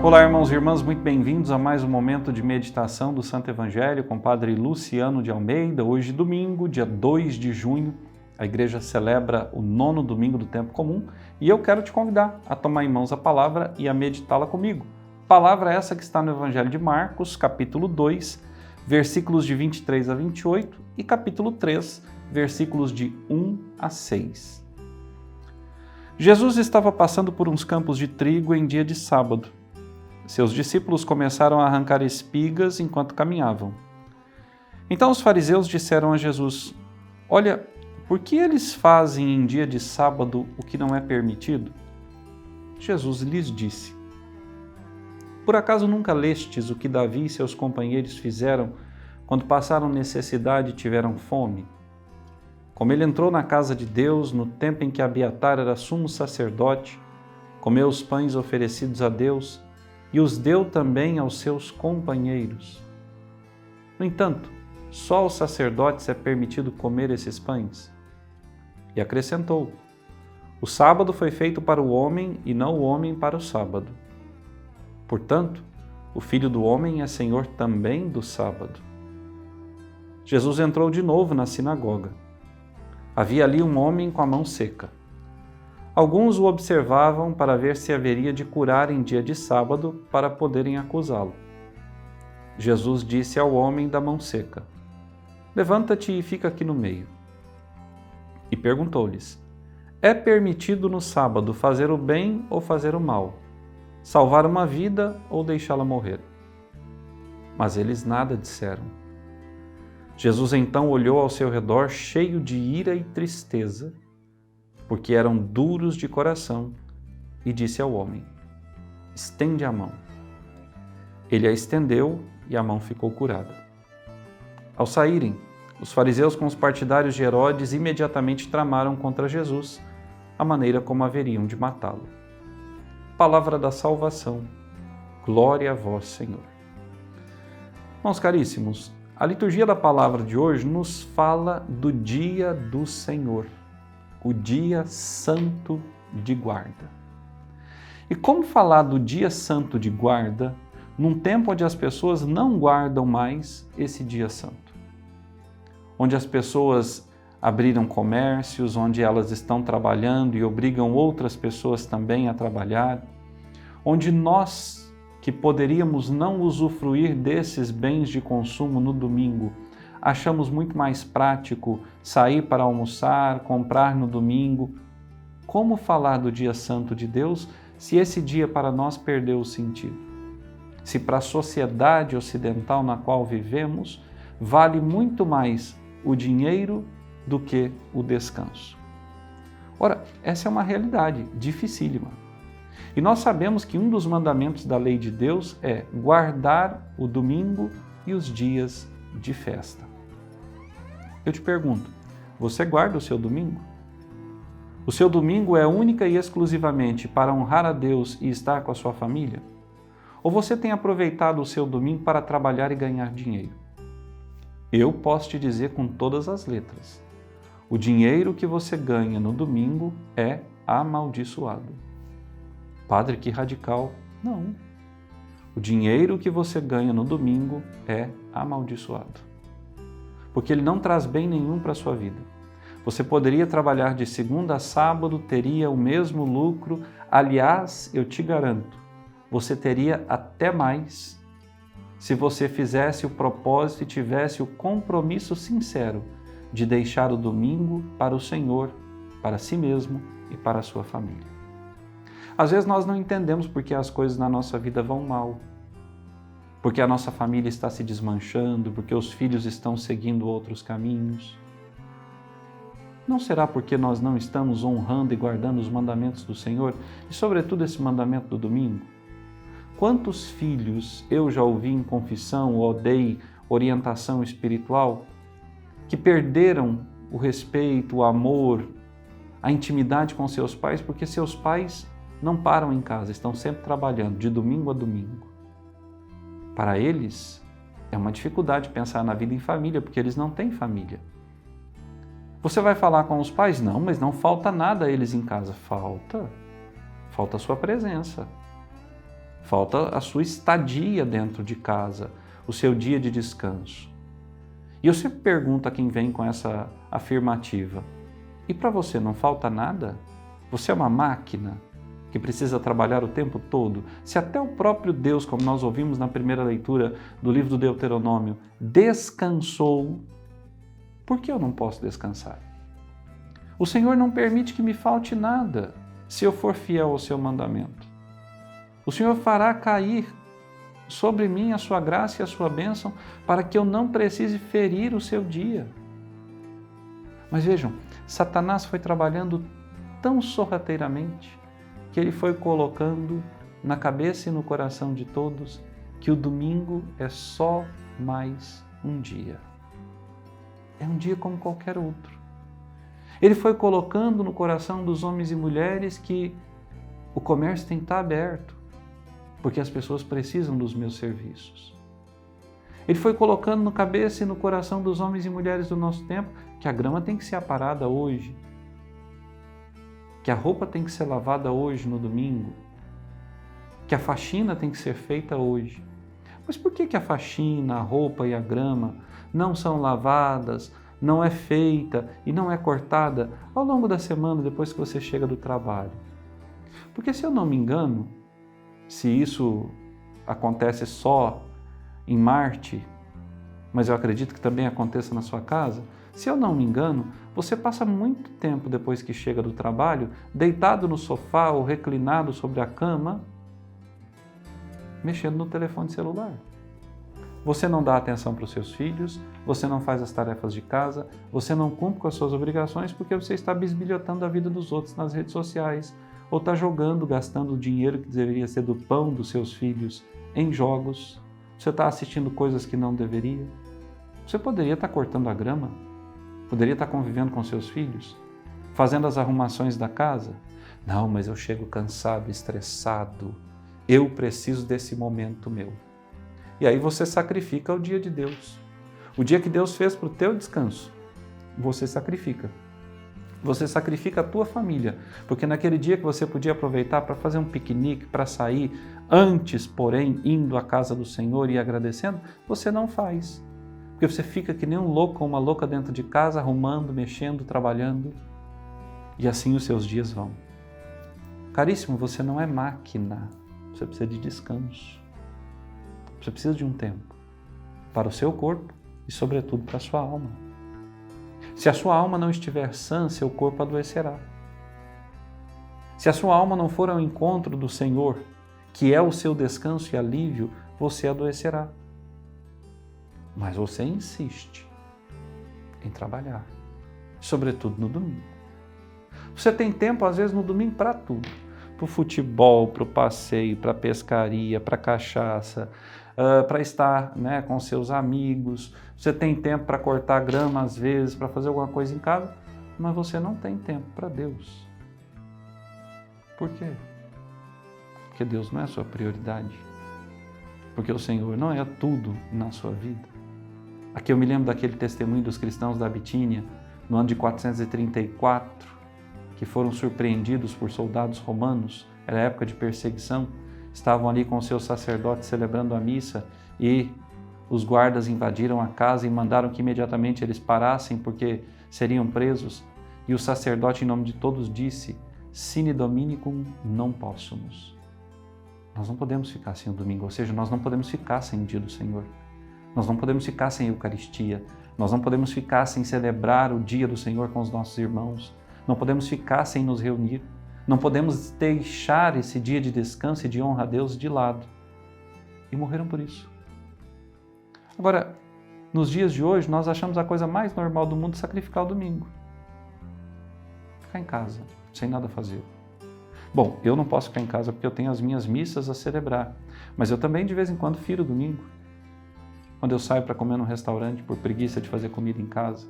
Olá, irmãos e irmãs, muito bem-vindos a mais um momento de meditação do Santo Evangelho com o Padre Luciano de Almeida. Hoje, domingo, dia 2 de junho, a igreja celebra o 9º domingo do tempo comum e eu quero te convidar a tomar em mãos a palavra e a meditá-la comigo. Palavra essa que está no Evangelho de Marcos, capítulo 2, versículos de 23 a 28 e capítulo 3, versículos de 1 a 6. Jesus estava passando por uns campos de trigo em dia de sábado. Seus discípulos começaram a arrancar espigas enquanto caminhavam. Então os fariseus disseram a Jesus: "Olha, por que eles fazem em dia de sábado o que não é permitido?" Jesus lhes disse: "Por acaso nunca lestes o que Davi e seus companheiros fizeram quando passaram necessidade e tiveram fome? Como ele entrou na casa de Deus no tempo em que Abiatar era sumo sacerdote, comeu os pães oferecidos a Deus e os deu também aos seus companheiros. No entanto, só aos sacerdotes é permitido comer esses pães." E acrescentou: "O sábado foi feito para o homem e não o homem para o sábado. Portanto, o Filho do Homem é Senhor também do sábado." Jesus entrou de novo na sinagoga. Havia ali um homem com a mão seca. Alguns o observavam para ver se haveria de curar em dia de sábado para poderem acusá-lo. Jesus disse ao homem da mão seca: "Levanta-te e fica aqui no meio." E perguntou-lhes: "É permitido no sábado fazer o bem ou fazer o mal? Salvar uma vida ou deixá-la morrer?" Mas eles nada disseram. Jesus então olhou ao seu redor cheio de ira e tristeza, porque eram duros de coração, e disse ao homem: "Estende a mão." Ele a estendeu e a mão ficou curada. Ao saírem, os fariseus com os partidários de Herodes imediatamente tramaram contra Jesus a maneira como haveriam de matá-lo. Palavra da salvação. Glória a vós, Senhor. Irmãos caríssimos, a liturgia da palavra de hoje nos fala do dia do Senhor, o dia santo de guarda. E como falar do dia santo de guarda num tempo onde as pessoas não guardam mais esse dia santo? Onde as pessoas abriram comércios, onde elas estão trabalhando e obrigam outras pessoas também a trabalhar, onde nós, que poderíamos não usufruir desses bens de consumo no domingo, achamos muito mais prático sair para almoçar, comprar no domingo. Como falar do dia santo de Deus se esse dia para nós perdeu o sentido? Se para a sociedade ocidental na qual vivemos, vale muito mais o dinheiro do que o descanso. Ora, essa é uma realidade dificílima. E nós sabemos que um dos mandamentos da lei de Deus é guardar o domingo e os dias de festa. Eu te pergunto, você guarda o seu domingo? O seu domingo é única e exclusivamente para honrar a Deus e estar com a sua família? Ou você tem aproveitado o seu domingo para trabalhar e ganhar dinheiro? Eu posso te dizer com todas as letras: o dinheiro que você ganha no domingo é amaldiçoado. Padre, que radical. Não. O dinheiro que você ganha no domingo é amaldiçoado, porque ele não traz bem nenhum para a sua vida. Você poderia trabalhar de segunda a sábado, teria o mesmo lucro. Aliás, eu te garanto, você teria até mais se você fizesse o propósito e tivesse o compromisso sincero de deixar o domingo para o Senhor, para si mesmo e para a sua família. Às vezes nós não entendemos porque as coisas na nossa vida vão mal, porque a nossa família está se desmanchando, porque os filhos estão seguindo outros caminhos. Não será porque nós não estamos honrando e guardando os mandamentos do Senhor, e sobretudo esse mandamento do domingo? Quantos filhos eu já ouvi em confissão ou dei orientação espiritual que perderam o respeito, o amor, a intimidade com seus pais porque seus pais não param em casa, estão sempre trabalhando, de domingo a domingo. Para eles, é uma dificuldade pensar na vida em família, porque eles não têm família. Você vai falar com os pais? Não, mas não falta nada a eles em casa. Falta a sua presença. falta a sua estadia dentro de casa, o seu dia de descanso. E eu sempre pergunto a quem vem com essa afirmativa: e para você não falta nada? Você é uma máquina que precisa trabalhar o tempo todo? Se até o próprio Deus, como nós ouvimos na primeira leitura do livro do Deuteronômio, descansou, por que eu não posso descansar? O Senhor não permite que me falte nada se eu for fiel ao seu mandamento. O Senhor fará cair sobre mim a sua graça e a sua bênção para que eu não precise ferir o seu dia. Mas vejam, Satanás foi trabalhando tão sorrateiramente que ele foi colocando na cabeça e no coração de todos que o domingo é só mais um dia. É um dia como qualquer outro. Ele foi colocando no coração dos homens e mulheres que o comércio tem que estar aberto, porque as pessoas precisam dos meus serviços. Ele foi colocando na cabeça e no coração dos homens e mulheres do nosso tempo que a grama tem que ser aparada hoje, que a roupa tem que ser lavada hoje no domingo, que a faxina tem que ser feita hoje. Mas por que a faxina, a roupa e a grama não são lavadas, não é feita e não é cortada ao longo da semana depois que você chega do trabalho? Porque se eu não me engano, se isso acontece só em Marte, mas eu acredito que também aconteça na sua casa, se eu não me engano, você passa muito tempo depois que chega do trabalho, deitado no sofá ou reclinado sobre a cama, mexendo no telefone celular. Você não dá atenção para os seus filhos, você não faz as tarefas de casa, você não cumpre com as suas obrigações porque você está bisbilhotando a vida dos outros nas redes sociais, ou está jogando, gastando o dinheiro que deveria ser do pão dos seus filhos em jogos. Você está assistindo coisas que não deveria. Você poderia estar cortando a grama, poderia estar convivendo com seus filhos, fazendo as arrumações da casa. Não, mas eu chego cansado, estressado, eu preciso desse momento meu. E aí você sacrifica o dia de Deus. O dia que Deus fez para o teu descanso, você sacrifica. Você sacrifica a tua família, porque naquele dia que você podia aproveitar para fazer um piquenique, para sair, antes, porém, indo à casa do Senhor e agradecendo, você não faz. Porque você fica que nem um louco ou uma louca dentro de casa, arrumando, mexendo, trabalhando, e assim os seus dias vão. Caríssimo, você não é máquina, você precisa de descanso. Você precisa de um tempo para o seu corpo e, sobretudo, para a sua alma. Se a sua alma não estiver sã, seu corpo adoecerá. Se a sua alma não for ao encontro do Senhor, que é o seu descanso e alívio, você adoecerá. Mas você insiste em trabalhar, sobretudo no domingo. Você tem tempo, às vezes, no domingo para tudo. Para o futebol, para o passeio, para a pescaria, para a cachaça, para estar, né, com seus amigos. Você tem tempo para cortar grama, às vezes, para fazer alguma coisa em casa, mas você não tem tempo para Deus. Por quê? Porque Deus não é a sua prioridade. Porque o Senhor não é tudo na sua vida. Aqui eu me lembro daquele testemunho dos cristãos da Bitínia, no ano de 434, que foram surpreendidos por soldados romanos, era época de perseguição, estavam ali com seus sacerdotes celebrando a missa e os guardas invadiram a casa e mandaram que imediatamente eles parassem porque seriam presos. E o sacerdote, em nome de todos, disse: Sine Dominicum non possumus. Nós não podemos ficar sem o domingo, ou seja, nós não podemos ficar sem o dia do Senhor. Nós não podemos ficar sem a Eucaristia. Nós não podemos ficar sem celebrar o dia do Senhor com os nossos irmãos. Não podemos ficar sem nos reunir. Não podemos deixar esse dia de descanso e de honra a Deus de lado. E morreram por isso. Agora, nos dias de hoje, nós achamos a coisa mais normal do mundo sacrificar o domingo. Ficar em casa, sem nada fazer. Bom, eu não posso ficar em casa porque eu tenho as minhas missas a celebrar. Mas eu também, de vez em quando, firo o domingo. Quando eu saio para comer num restaurante por preguiça de fazer comida em casa.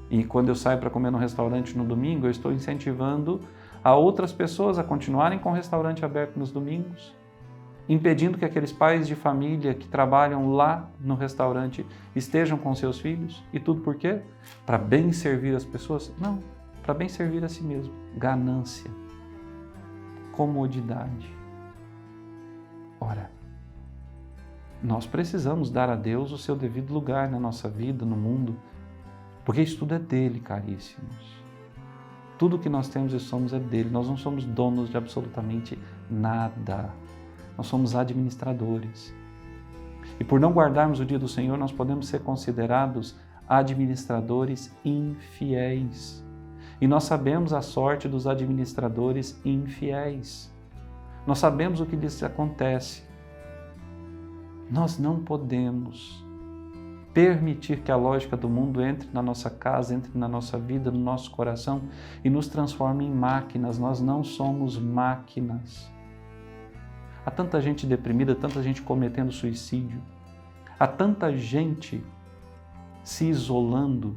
E quando eu saio para comer num restaurante no domingo, eu estou incentivando a outras pessoas a continuarem com o restaurante aberto nos domingos, impedindo que aqueles pais de família que trabalham lá no restaurante estejam com seus filhos. E tudo por quê? Para bem servir as pessoas? Não, para bem servir a si mesmo. Ganância, comodidade. Ora, nós precisamos dar a Deus o seu devido lugar na nossa vida, no mundo, porque isso tudo é dele, caríssimos. Tudo que nós temos e somos é dele. Nós não somos donos de absolutamente nada. Nós somos administradores. E por não guardarmos o dia do Senhor, nós podemos ser considerados administradores infiéis. E nós sabemos a sorte dos administradores infiéis. Nós sabemos o que lhes acontece. Nós não podemos permitir que a lógica do mundo entre na nossa casa, entre na nossa vida, no nosso coração e nos transforme em máquinas. Nós não somos máquinas. Há tanta gente deprimida, tanta gente cometendo suicídio, há tanta gente se isolando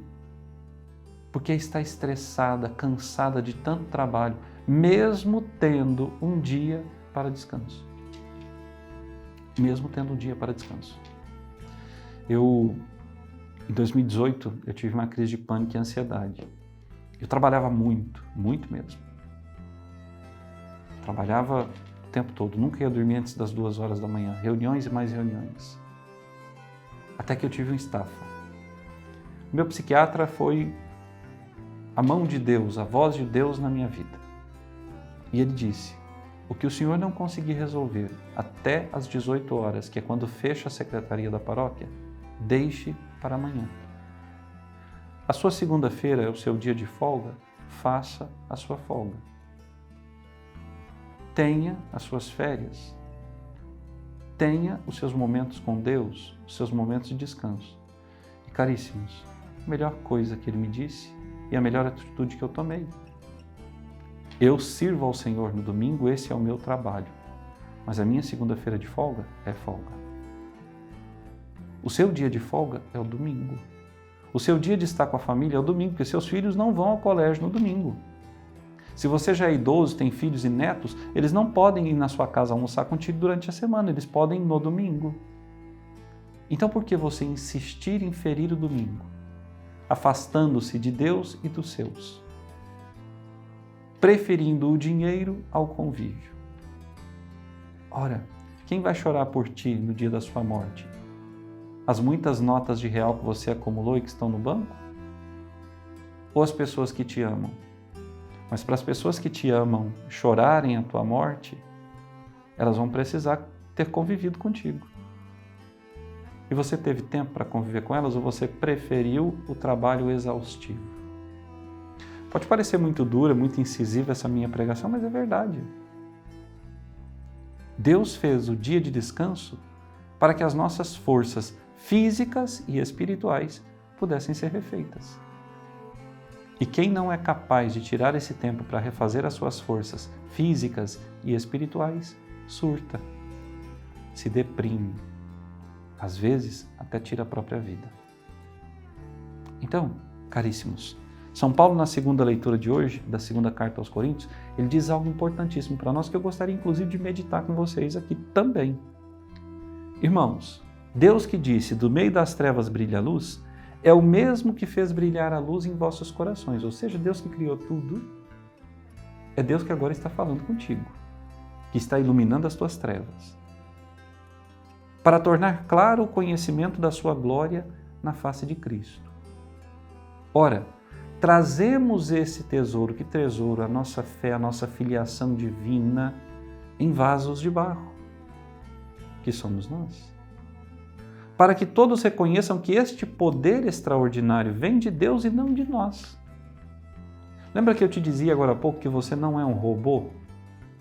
porque está estressada, cansada de tanto trabalho, mesmo tendo um dia para descanso. Mesmo tendo um dia para descanso. Em 2018, eu tive uma crise de pânico e ansiedade. Eu trabalhava muito, muito mesmo. Trabalhava o tempo todo, nunca ia dormir antes das 2 horas da manhã, reuniões e mais reuniões. Até que eu tive um estafa. Meu psiquiatra foi a mão de Deus, a voz de Deus na minha vida. E ele disse: o que o senhor não conseguir resolver até às 18 horas, que é quando fecha a secretaria da paróquia, deixe para amanhã. A sua segunda-feira é o seu dia de folga, faça a sua folga. Tenha as suas férias. Tenha os seus momentos com Deus, os seus momentos de descanso. E caríssimos, a melhor coisa que ele me disse e a melhor atitude que eu tomei. Eu sirvo ao Senhor no domingo, esse é o meu trabalho. Mas a minha segunda-feira de folga é folga. O seu dia de folga é o domingo. O seu dia de estar com a família é o domingo, porque seus filhos não vão ao colégio no domingo. Se você já é idoso, tem filhos e netos, eles não podem ir na sua casa almoçar contigo durante a semana, eles podem ir no domingo. Então por que você insistir em ferir o domingo, afastando-se de Deus e dos seus, preferindo o dinheiro ao convívio? Ora, quem vai chorar por ti no dia da sua morte? As muitas notas de real que você acumulou e que estão no banco? Ou as pessoas que te amam? Mas para as pessoas que te amam chorarem a tua morte, elas vão precisar ter convivido contigo. E você teve tempo para conviver com elas ou você preferiu o trabalho exaustivo? Pode parecer muito dura, muito incisiva essa minha pregação, mas é verdade. Deus fez o dia de descanso para que as nossas forças físicas e espirituais pudessem ser refeitas. E quem não é capaz de tirar esse tempo para refazer as suas forças físicas e espirituais, surta, se deprime, às vezes até tira a própria vida. Então, caríssimos, São Paulo, na segunda leitura de hoje, da segunda carta aos Coríntios, ele diz algo importantíssimo para nós que eu gostaria inclusive de meditar com vocês aqui também. Irmãos, Deus que disse, do meio das trevas brilha a luz, é o mesmo que fez brilhar a luz em vossos corações. Ou seja, Deus que criou tudo, é Deus que agora está falando contigo, que está iluminando as tuas trevas, para tornar claro o conhecimento da sua glória na face de Cristo. Ora, trazemos esse tesouro, que tesouro? A nossa fé, a nossa filiação divina em vasos de barro, que somos nós. Para que todos reconheçam que este poder extraordinário vem de Deus e não de nós. Lembra que eu te dizia agora há pouco que você não é um robô?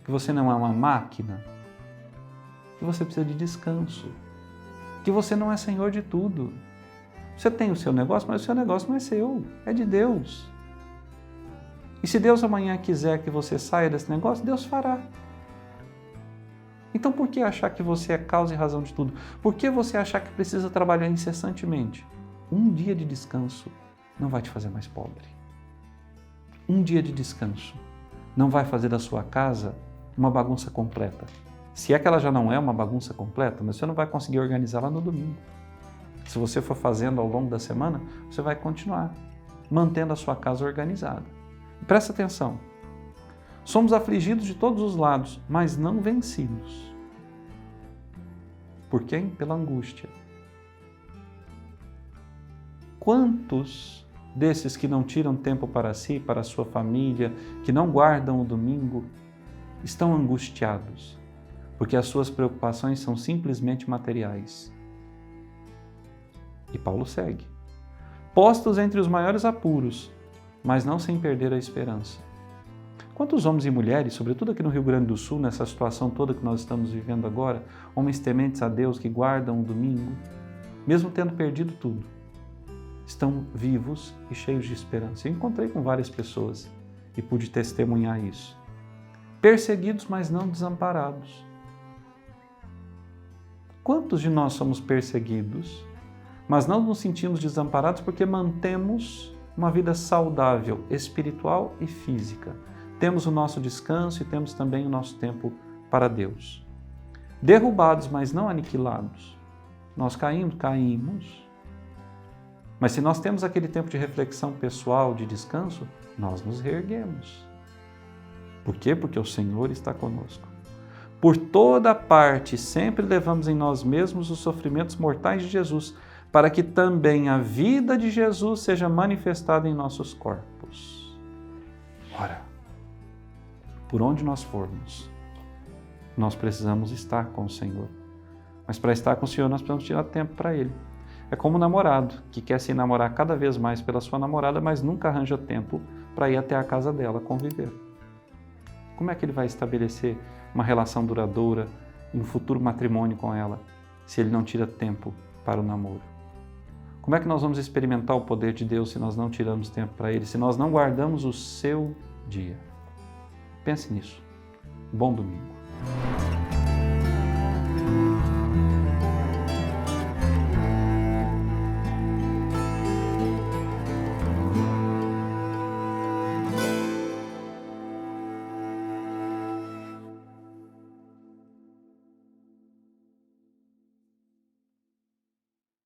Que você não é uma máquina? Que você precisa de descanso? Que você não é senhor de tudo? Você tem o seu negócio, mas o seu negócio não é seu, é de Deus. E se Deus amanhã quiser que você saia desse negócio, Deus fará. Então por que achar que você é causa e razão de tudo? Por que você achar que precisa trabalhar incessantemente? Um dia de descanso não vai te fazer mais pobre. Um dia de descanso não vai fazer da sua casa uma bagunça completa. Se é que ela já não é uma bagunça completa, mas você não vai conseguir organizá-la no domingo. Se você for fazendo ao longo da semana, você vai continuar mantendo a sua casa organizada. Presta atenção. Somos afligidos de todos os lados, mas não vencidos. Por quem? Pela angústia. Quantos desses que não tiram tempo para si, para a sua família, que não guardam o domingo, estão angustiados, porque as suas preocupações são simplesmente materiais? E Paulo segue. Postos entre os maiores apuros, mas não sem perder a esperança. Quantos homens e mulheres, sobretudo aqui no Rio Grande do Sul, nessa situação toda que nós estamos vivendo agora, homens tementes a Deus que guardam o domingo, mesmo tendo perdido tudo, estão vivos e cheios de esperança. Eu encontrei com várias pessoas e pude testemunhar isso. Perseguidos, mas não desamparados. Quantos de nós somos perseguidos, mas não nos sentimos desamparados porque mantemos uma vida saudável, espiritual e física? Temos o nosso descanso e temos também o nosso tempo para Deus. Derrubados, mas não aniquilados. Nós caímos. Mas se nós temos aquele tempo de reflexão pessoal, de descanso, nós nos reerguemos. Por quê? Porque o Senhor está conosco. Por toda parte, sempre levamos em nós mesmos os sofrimentos mortais de Jesus, para que também a vida de Jesus seja manifestada em nossos corpos. Ora, por onde nós formos, nós precisamos estar com o Senhor. Mas para estar com o Senhor, nós precisamos tirar tempo para Ele. É como um namorado que quer se namorar cada vez mais pela sua namorada, mas nunca arranja tempo para ir até a casa dela conviver. Como é que ele vai estabelecer uma relação duradoura, um futuro matrimônio com ela, se ele não tira tempo para o namoro? Como é que nós vamos experimentar o poder de Deus se nós não tiramos tempo para Ele, se nós não guardamos o seu dia? Pense nisso. Bom domingo.